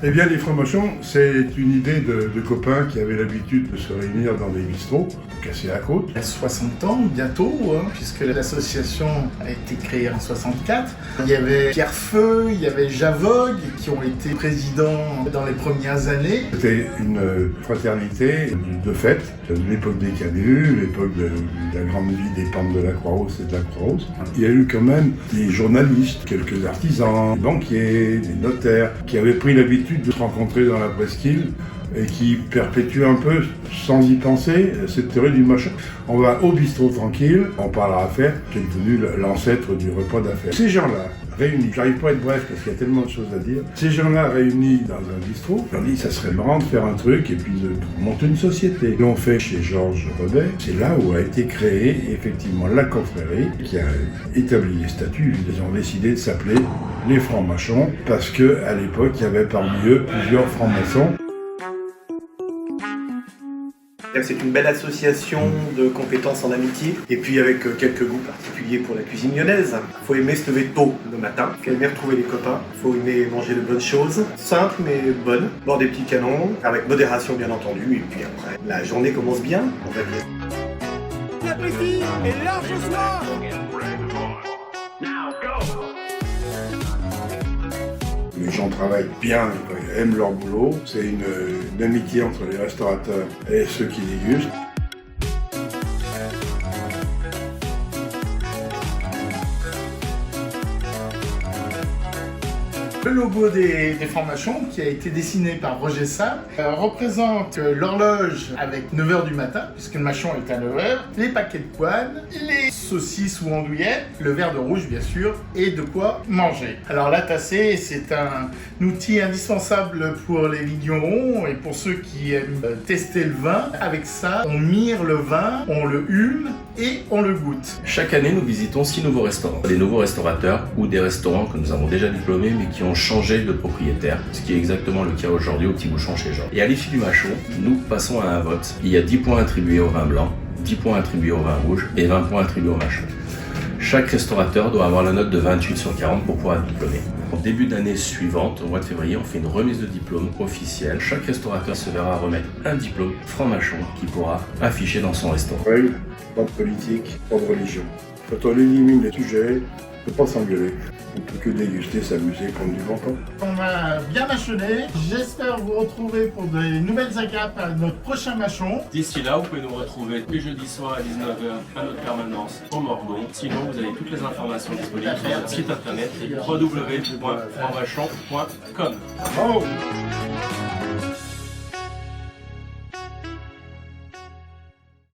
Eh bien, les francs-machons, c'est une idée de copains qui avaient l'habitude de se réunir dans des bistrots, casser la côte. Il y a 60 ans, bientôt, puisque l'association a été créée en 64. Il y avait Pierre Feu, il y avait Javog, qui ont été présidents dans les premières années. C'était une fraternité de fête, l'époque des canuts, l'époque de la grande vie des pentes de la Croix-Rousse et de la Croix-Rousse. Il y a eu quand même des journalistes, quelques artisans, des banquiers, des notaires, qui avaient pris l'habitude de se rencontrer dans la presqu'île et qui perpétuent un peu, sans y penser, cette théorie du machin. On va au bistrot tranquille, on parle à affaires, qui est devenu l'ancêtre du repas d'affaires. Ces gens-là, réunis, j'arrive pas à être bref parce qu'il y a tellement de choses à dire, ces gens-là réunis dans un bistrot, on dit ça serait marrant de faire un truc et puis de monter une société. L'ont fait chez Georges Rebet, c'est là où a été créée effectivement la confrérie qui a établi les statuts. Ils ont décidé de s'appeler les francs-machons parce qu'à l'époque il y avait parmi eux plusieurs francs-maçons. C'est une belle association de compétences en amitié et puis avec quelques goûts particuliers pour la cuisine lyonnaise. Il faut aimer se lever tôt le matin, il faut aimer retrouver les copains, il faut aimer manger de bonnes choses, simples mais bonnes, boire des petits canons, avec modération bien entendu, et puis après, la journée commence bien, on va dire. L'appétit est large ce soir. Les gens travaillent bien, ils aiment leur boulot. C'est une amitié entre les restaurateurs et ceux qui dégustent. Le logo des francs-machons, qui a été dessiné par Roger Sable, représente l'horloge avec 9h du matin, puisque le machon est à 9h, les paquets de poêles, les saucisses ou andouillettes, le verre de rouge bien sûr, et de quoi manger. Alors la tassée, c'est un outil indispensable pour les vignerons et pour ceux qui aiment tester le vin. Avec ça, on mire le vin, on le hume et on le goûte. Chaque année, nous visitons 6 nouveaux restaurants. Des nouveaux restaurateurs ou des restaurants que nous avons déjà diplômés mais qui ont changé de propriétaire, ce qui est exactement le cas aujourd'hui au Petit Bouchon chez Jean. Et à l'issue du machon, nous passons à un vote. Il y a 10 points attribués au vin blanc, 10 points attribués au vin rouge et 20 points attribués au machon. Chaque restaurateur doit avoir la note de 28 sur 40 pour pouvoir être diplômé. Au début d'année suivante, au mois de février, on fait une remise de diplôme officielle. Chaque restaurateur se verra remettre un diplôme franc-machon qu'il pourra afficher dans son restaurant. Règles, pas de politique, pas de religion. Quand on élimine les sujets, on ne peut pas s'engueuler. On ne peut que déguster, s'amuser, prendre du bon temps. On a bien mâchonné. J'espère vous retrouver pour de nouvelles agapes à notre prochain machon. D'ici là, vous pouvez nous retrouver tous les jeudis soirs à 19h à notre permanence au Mordon. Sinon, vous avez toutes les informations disponibles sur notre site internet www.franmachon.com. Bravo.